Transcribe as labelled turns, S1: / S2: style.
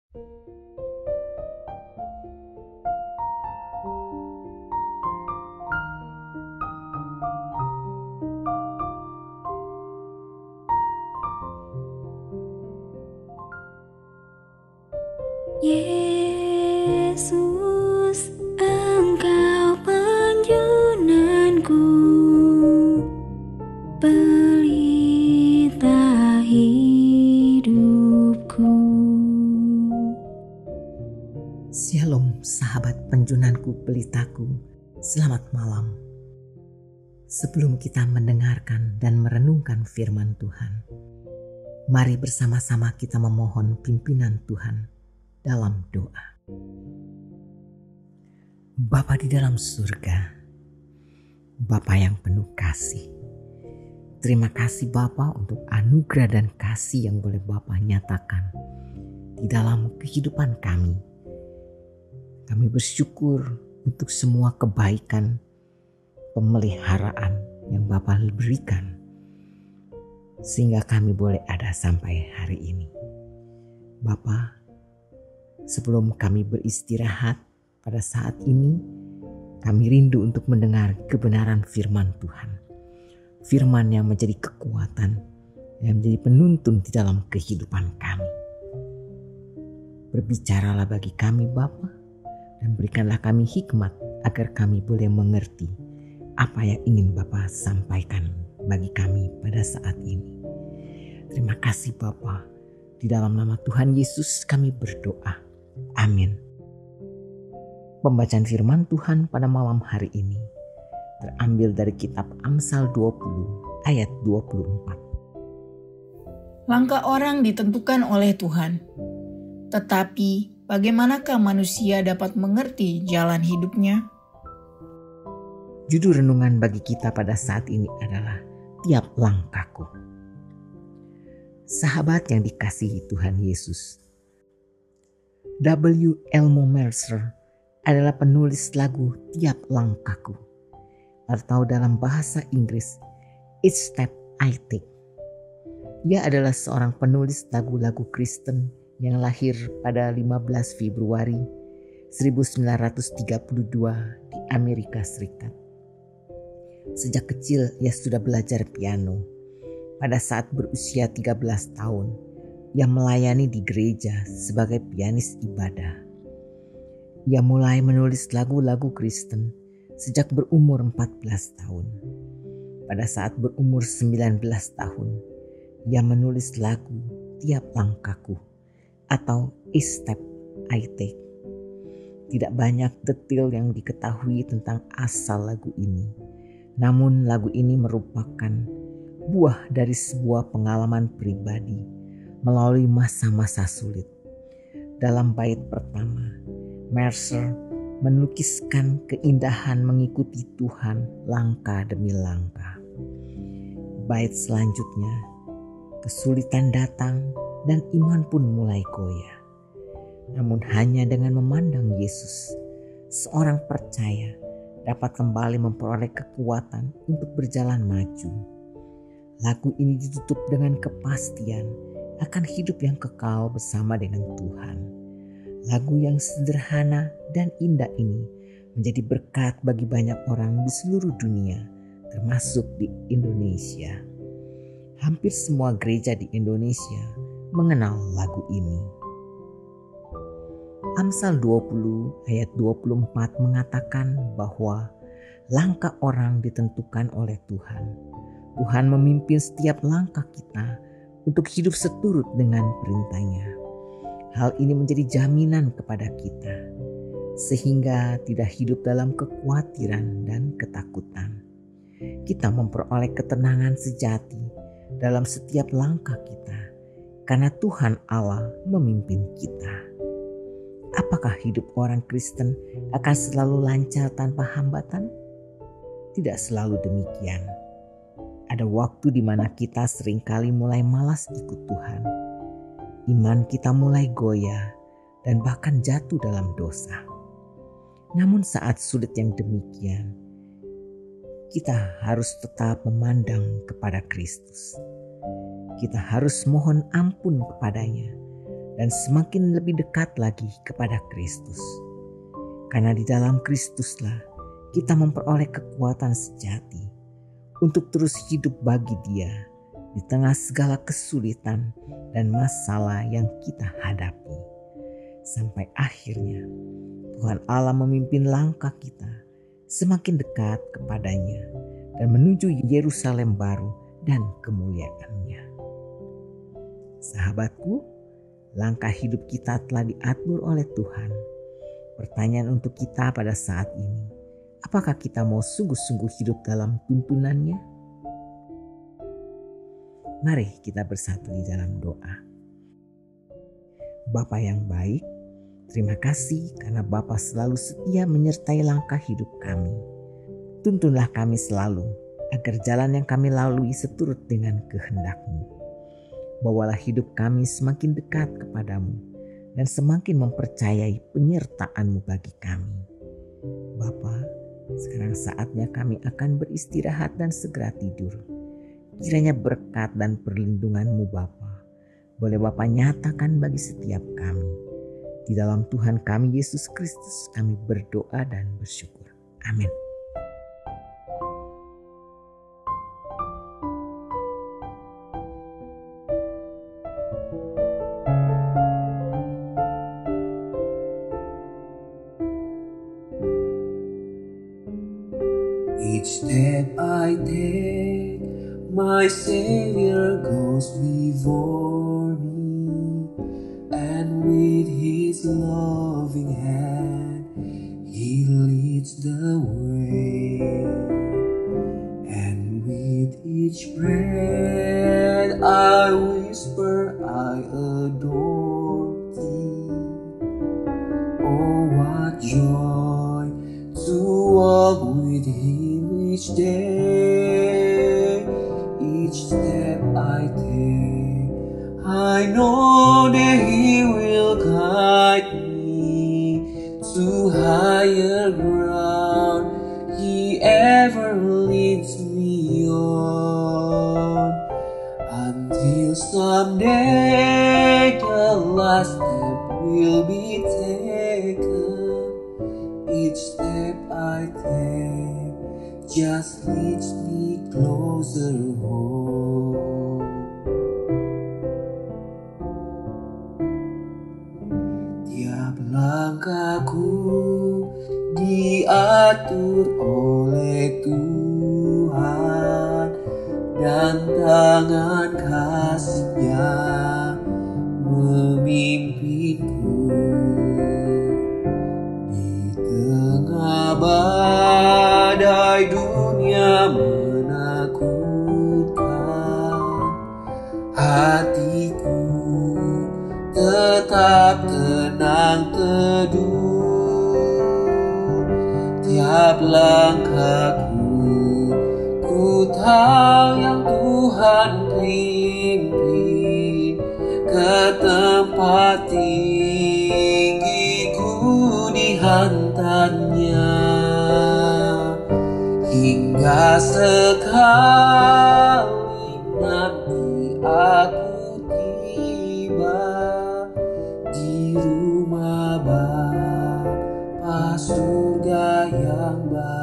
S1: Yesus, Engkau penjunanku, pelita hidupku.
S2: Shalom sahabat penjunanku, pelitaku, selamat malam. Sebelum kita mendengarkan dan merenungkan firman Tuhan, mari bersama-sama kita memohon pimpinan Tuhan dalam doa. Bapa di dalam surga, Bapa yang penuh kasih, terima kasih Bapa untuk anugerah dan kasih yang boleh Bapa nyatakan di dalam kehidupan kami. Kami bersyukur untuk semua kebaikan, pemeliharaan yang Bapa berikan, sehingga kami boleh ada sampai hari ini. Bapa, sebelum kami beristirahat pada saat ini, kami rindu untuk mendengar kebenaran firman Tuhan. Firman yang menjadi kekuatan, yang menjadi penuntun di dalam kehidupan kami. Berbicaralah bagi kami Bapa, dan berikanlah kami hikmat agar kami boleh mengerti apa yang ingin Bapa sampaikan bagi kami pada saat ini. Terima kasih Bapa, di dalam nama Tuhan Yesus kami berdoa. Amin. Pembacaan firman Tuhan pada malam hari ini terambil dari kitab Amsal 20 ayat 24.
S3: Langkah orang ditentukan oleh Tuhan, tetapi bagaimanakah manusia dapat mengerti jalan hidupnya?
S2: Judul renungan bagi kita pada saat ini adalah Tiap Langkahku. Sahabat yang dikasihi Tuhan Yesus, W. Elmo Mercer adalah penulis lagu Tiap Langkahku, atau dalam bahasa Inggris Each Step I Take. Ia adalah seorang penulis lagu-lagu Kristen yang lahir pada 15 Februari 1932 di Amerika Serikat. Sejak kecil ia sudah belajar piano. Pada saat berusia 13 tahun, ia melayani di gereja sebagai pianis ibadah. Ia mulai menulis lagu-lagu Kristen sejak berumur 14 tahun. Pada saat berumur 19 tahun, ia menulis lagu Tiap Langkahku atau Each Step I Take. Tidak banyak detail yang diketahui tentang asal lagu ini. Namun lagu ini merupakan buah dari sebuah pengalaman pribadi melalui masa-masa sulit. Dalam bait pertama, Mercer melukiskan keindahan mengikuti Tuhan langkah demi langkah. Bait selanjutnya, kesulitan datang dan iman pun mulai goyah. Namun hanya dengan memandang Yesus, seorang percaya dapat kembali memperoleh kekuatan untuk berjalan maju. Lagu ini ditutup dengan kepastian akan hidup yang kekal bersama dengan Tuhan. Lagu yang sederhana dan indah ini menjadi berkat bagi banyak orang di seluruh dunia, termasuk di Indonesia. Hampir semua gereja di Indonesia mengenal lagu ini. Amsal 20 ayat 24 mengatakan bahwa langkah orang ditentukan oleh Tuhan. Tuhan memimpin setiap langkah kita untuk hidup seturut dengan perintah-Nya. Hal ini menjadi jaminan kepada kita, sehingga tidak hidup dalam kekhawatiran dan ketakutan. Kita memperoleh ketenangan sejati dalam setiap langkah kita, karena Tuhan Allah memimpin kita. Apakah hidup orang Kristen akan selalu lancar tanpa hambatan? Tidak selalu demikian. Ada waktu di mana kita seringkali mulai malas ikut Tuhan. Iman kita mulai goyah dan bahkan jatuh dalam dosa. Namun saat sulit yang demikian, kita harus tetap memandang kepada Kristus. Kita harus mohon ampun kepadanya dan semakin lebih dekat lagi kepada Kristus. Karena di dalam Kristuslah kita memperoleh kekuatan sejati untuk terus hidup bagi Dia di tengah segala kesulitan dan masalah yang kita hadapi. Sampai akhirnya Tuhan Allah memimpin langkah kita semakin dekat kepadanya dan menuju Yerusalem baru dan kemuliaan-Nya. Sahabatku, langkah hidup kita telah diatur oleh Tuhan. Pertanyaan untuk kita pada saat ini, apakah kita mau sungguh-sungguh hidup dalam tuntunan-Nya? Mari kita bersatu di dalam doa. Bapa yang baik, terima kasih karena Bapa selalu setia menyertai langkah hidup kami. Tuntunlah kami selalu agar jalan yang kami lalui seturut dengan kehendak-Mu. Bawalah hidup kami semakin dekat kepadamu dan semakin mempercayai penyertaan-Mu bagi kami. Bapa, sekarang saatnya kami akan beristirahat dan segera tidur. Kiranya berkat dan perlindungan-Mu Bapa boleh Bapa nyatakan bagi setiap kami. Di dalam Tuhan kami Yesus Kristus kami berdoa dan bersyukur. Amin.
S4: Each step I take, my Savior goes before me, and with His loving hand, He leads the way. And with each breath I whisper, I adore Thee. Oh, what joy to walk with Him each day. Each step I take, I know that He will guide me to higher ground. He ever leads me on, until someday the last step will be taken. Each step I take just leads me closer home. Tiap langkahku diatur oleh Tuhan, dan tangan kasih-Nya memimpinku. Badai dunia menakutkan, hatiku tetap tenang teduh. Tiap langkahku, ku tahu yang Tuhan pimpin ke tempat tinggi, ku dihantarnya. Hingga sekali nanti aku tiba di rumah Bapa surga yang baru.